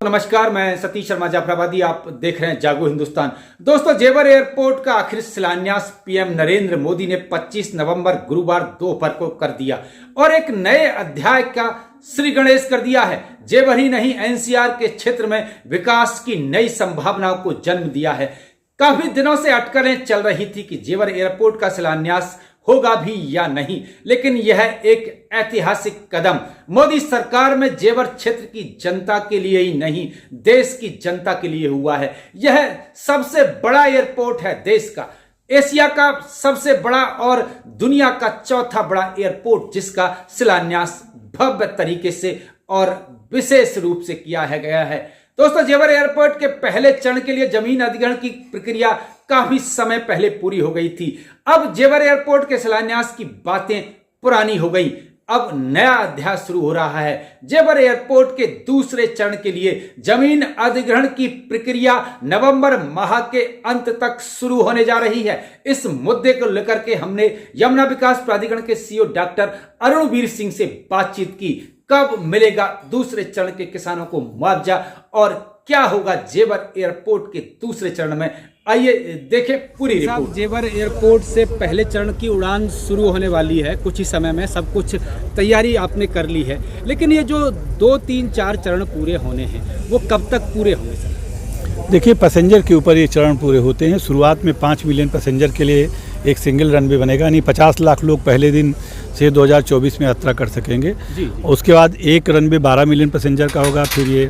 नमस्कार, मैं सतीश शर्मा जाफराबादी। आप देख रहे हैं जागो हिंदुस्तान। दोस्तों, जेवर एयरपोर्ट का आखिरी शिलान्यास पीएम नरेंद्र मोदी ने 25 नवंबर गुरुवार दोपहर को कर दिया और एक नए अध्याय का श्री गणेश कर दिया है। जेवर ही नहीं, एनसीआर के क्षेत्र में विकास की नई संभावनाओं को जन्म दिया है। काफी दिनों से अटकलें चल रही थी कि जेवर एयरपोर्ट का शिलान्यास होगा भी या नहीं, लेकिन यह एक ऐतिहासिक कदम मोदी सरकार में जेवर क्षेत्र की जनता के लिए ही नहीं, देश की जनता के लिए हुआ है। यह सबसे बड़ा एयरपोर्ट है देश का, एशिया का सबसे बड़ा और दुनिया का चौथा बड़ा एयरपोर्ट, जिसका शिलान्यास भव्य तरीके से और विशेष रूप से किया गया है। दोस्तों, जेवर एयरपोर्ट के पहले चरण के लिए जमीन अधिग्रहण की प्रक्रिया काफी समय पहले पूरी हो गई थी। अब जेवर एयरपोर्ट के शिलान्यास की बातें पुरानी हो गई, अब नया अध्याय शुरू हो रहा है। जेवर एयरपोर्ट के दूसरे चरण के लिए जमीन अधिग्रहण की प्रक्रिया नवंबर माह के अंत तक शुरू होने जा रही है। इस मुद्दे को लेकर के हमने यमुना विकास प्राधिकरण के सीईओ डॉक्टर अरुणवीर सिंह से बातचीत की। कब मिलेगा दूसरे चरण के किसानों को मुआवजा और क्या होगा जेवर एयरपोर्ट के दूसरे चरण में, आइए देखें पूरी रिपोर्ट। जेवर एयरपोर्ट से पहले चरण की उड़ान शुरू होने वाली है कुछ ही समय में, सब कुछ तैयारी आपने कर ली है, लेकिन ये जो 2, 3, 4 चरण पूरे होने हैं वो कब तक पूरे होंगे सर? देखिए, पैसेंजर के ऊपर ये चरण पूरे होते हैं। शुरुआत में 5 मिलियन पैसेंजर के लिए एक सिंगल रनवे बनेगा, यानी 50 लाख लोग पहले दिन से 2024 में यात्रा कर सकेंगे। जी। उसके बाद एक रनवे 12 मिलियन पैसेंजर का होगा, फिर ये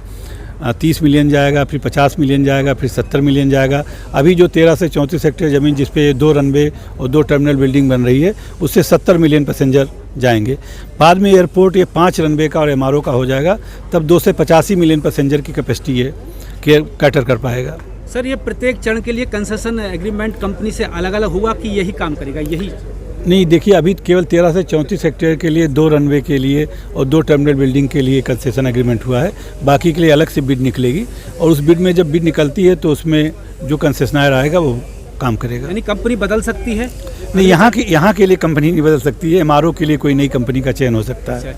30 मिलियन जाएगा, फिर 50 मिलियन जाएगा, फिर 70 मिलियन जाएगा। अभी जो 13 से 34 हेक्टेयर ज़मीन जिस पे 2 रनवे और 2 टर्मिनल बिल्डिंग बन रही है, उससे 70 मिलियन पैसेंजर जाएंगे। बाद में एयरपोर्ट ये 5 रनवे का और एमआरओ का हो जाएगा, तब 2 से 85 मिलियन पैसेंजर की कैपेसिटी है कैटर कर पाएगा। सर, ये प्रत्येक चरण के लिए कंसेशन एग्रीमेंट कंपनी से अलग अलग हुआ कि यही काम करेगा? यही नहीं, देखिए, अभी केवल 13 से 34 हेक्टेयर के लिए 2 रनवे के लिए और 2 टर्मिनल बिल्डिंग के लिए कंसेशन एग्रीमेंट हुआ है। बाकी के लिए अलग से बिड निकलेगी और उस बिड में जब बिड निकलती है तो उसमें जो कंसेशनर आएगा वो काम करेगा। यानी कंपनी बदल सकती है? नहीं, यहाँ के लिए कंपनी नहीं बदल सकती है, एमआरओ के लिए कोई नई कंपनी का चयन हो सकता है।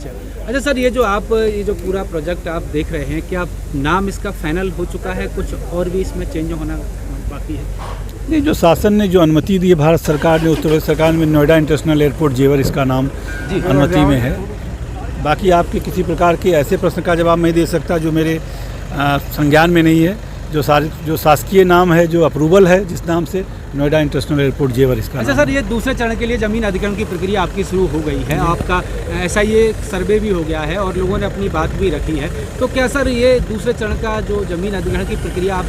अच्छा सर, ये जो पूरा प्रोजेक्ट आप देख रहे हैं, क्या नाम इसका फाइनल हो चुका है? कुछ और भी इसमें चेंज होना बाकी है? नहीं, जो शासन ने जो अनुमति दी है भारत सरकार ने, उत्तर प्रदेश सरकार में नोएडा इंटरनेशनल एयरपोर्ट जेवर इसका नाम अनुमति में है। बाकी आपके किसी प्रकार के ऐसे प्रश्न का जवाब नहीं दे सकता जो मेरे संज्ञान में नहीं है। जो शासकीय नाम है, जो अप्रूवल है जिस नाम से, नोएडा इंटरनेशनल एयरपोर्ट जेवर इसका। अच्छा सर, ये दूसरे चरण के लिए जमीन अधिग्रहण की प्रक्रिया आपकी शुरू हो गई है, आपका ऐसा ये सर्वे भी हो गया है और लोगों ने अपनी बात भी रखी है, तो क्या सर ये दूसरे चरण का जो जमीन अधिग्रहण की प्रक्रिया आप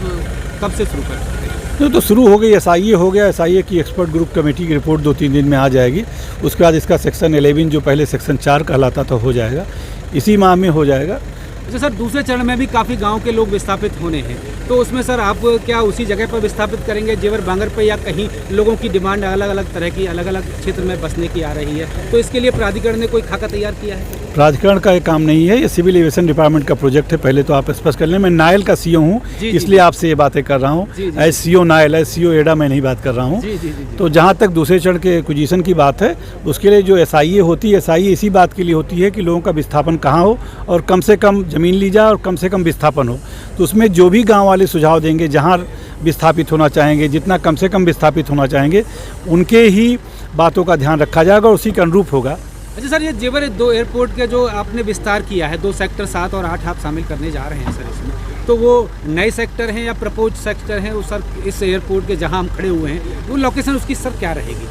कब से शुरू कर सकते हैं? तो शुरू हो गई, एसआईए हो गया। एसआईए की एक्सपर्ट ग्रुप कमेटी की रिपोर्ट 2-3 दिन में आ जाएगी। उसके बाद इसका सेक्शन 11 जो पहले सेक्शन 4 कहलाता था हो जाएगा, इसी माह में हो जाएगा। अच्छा सर, दूसरे चरण में भी काफ़ी गांव के लोग विस्थापित होने हैं, तो उसमें सर आप क्या उसी जगह पर विस्थापित करेंगे जेवर बांगर पर, या कहीं लोगों की डिमांड अलग अलग तरह की अलग अलग क्षेत्र में बसने की आ रही है, तो इसके लिए प्राधिकरण ने कोई खाका तैयार किया है? प्राधिकरण का ये काम नहीं है, ये सिविल एविएशन डिपार्टमेंट का प्रोजेक्ट है। पहले तो आप स्पष्ट कर लें, मैं नायल का सीईओ हूँ, इसलिए आपसे ये बातें कर रहा हूँ। एज सीईओ नायल, एज सीईओ एडा मैं नहीं बात कर रहा हूँ। तो जहाँ तक दूसरे चरण के एक्विजिशन की बात है, उसके लिए जो एसआईए होती है, एसआईए इसी बात के लिए होती है कि लोगों का विस्थापन कहाँ हो और कम से कम ज़मीन ली जाए और कम से कम विस्थापन हो। तो उसमें जो भी गाँव वाले सुझाव देंगे, जहाँ विस्थापित होना चाहेंगे, जितना कम से कम विस्थापित होना चाहेंगे, उनके ही बातों का ध्यान रखा जाएगा और उसी के अनुरूप होगा। अच्छा सर, ये जेवर 2 एयरपोर्ट के जो आपने विस्तार किया है, 2 सेक्टर 7 और 8 आप शामिल करने जा रहे हैं सर इसमें, तो वो नए सेक्टर हैं या प्रपोज सेक्टर हैं? वो सर इस एयरपोर्ट के जहां हम खड़े हुए हैं, वो लोकेशन उसकी सर क्या रहेगी?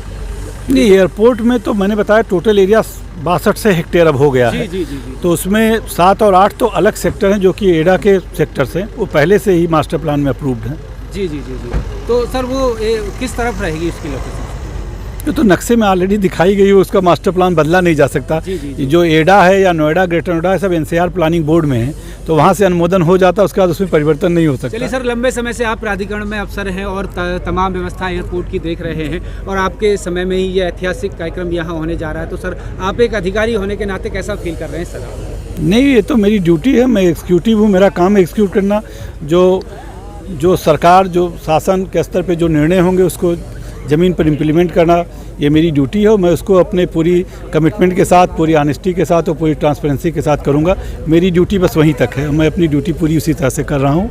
नहीं, एयरपोर्ट में तो मैंने बताया टोटल एरिया 62 से हेक्टेयर अब हो गया है। जी। तो उसमें 7 और 8 तो अलग सेक्टर हैं जो कि एडा के सेक्टर्स हैं, वो पहले से ही मास्टर प्लान में अप्रूव्ड हैं। जी। तो सर वो किस तरफ रहेगी उसकी लोकेशन? तो नक्शे में ऑलरेडी दिखाई गई है, उसका मास्टर प्लान बदला नहीं जा सकता। जी। जो एडा है या नोएडा, ग्रेटर नोएडा है, सब एनसीआर प्लानिंग बोर्ड में है, तो वहाँ से अनुमोदन हो जाता है, उसके बाद उसमें परिवर्तन नहीं हो सकता। चलिए सर, लंबे समय से आप प्राधिकरण में अफसर हैं और तमाम व्यवस्था एयरपोर्ट की देख रहे हैं, और आपके समय में ही ये ऐतिहासिक कार्यक्रम यहाँ होने जा रहा है, तो सर आप एक अधिकारी होने के नाते कैसा फील कर रहे हैं सर? नहीं, ये तो मेरी ड्यूटी है, मैं एग्जीक्यूटिव हूँ, मेरा काम है एग्जीक्यूट करना। जो सरकार, जो शासन के स्तर पे जो निर्णय होंगे उसको ज़मीन पर इम्प्लीमेंट करना ये मेरी ड्यूटी है और मैं उसको अपने पूरी कमिटमेंट के साथ, पूरी ऑनेस्टी के साथ और पूरी ट्रांसपेरेंसी के साथ करूँगा। मेरी ड्यूटी बस वहीं तक है, मैं अपनी ड्यूटी पूरी उसी तरह से कर रहा हूँ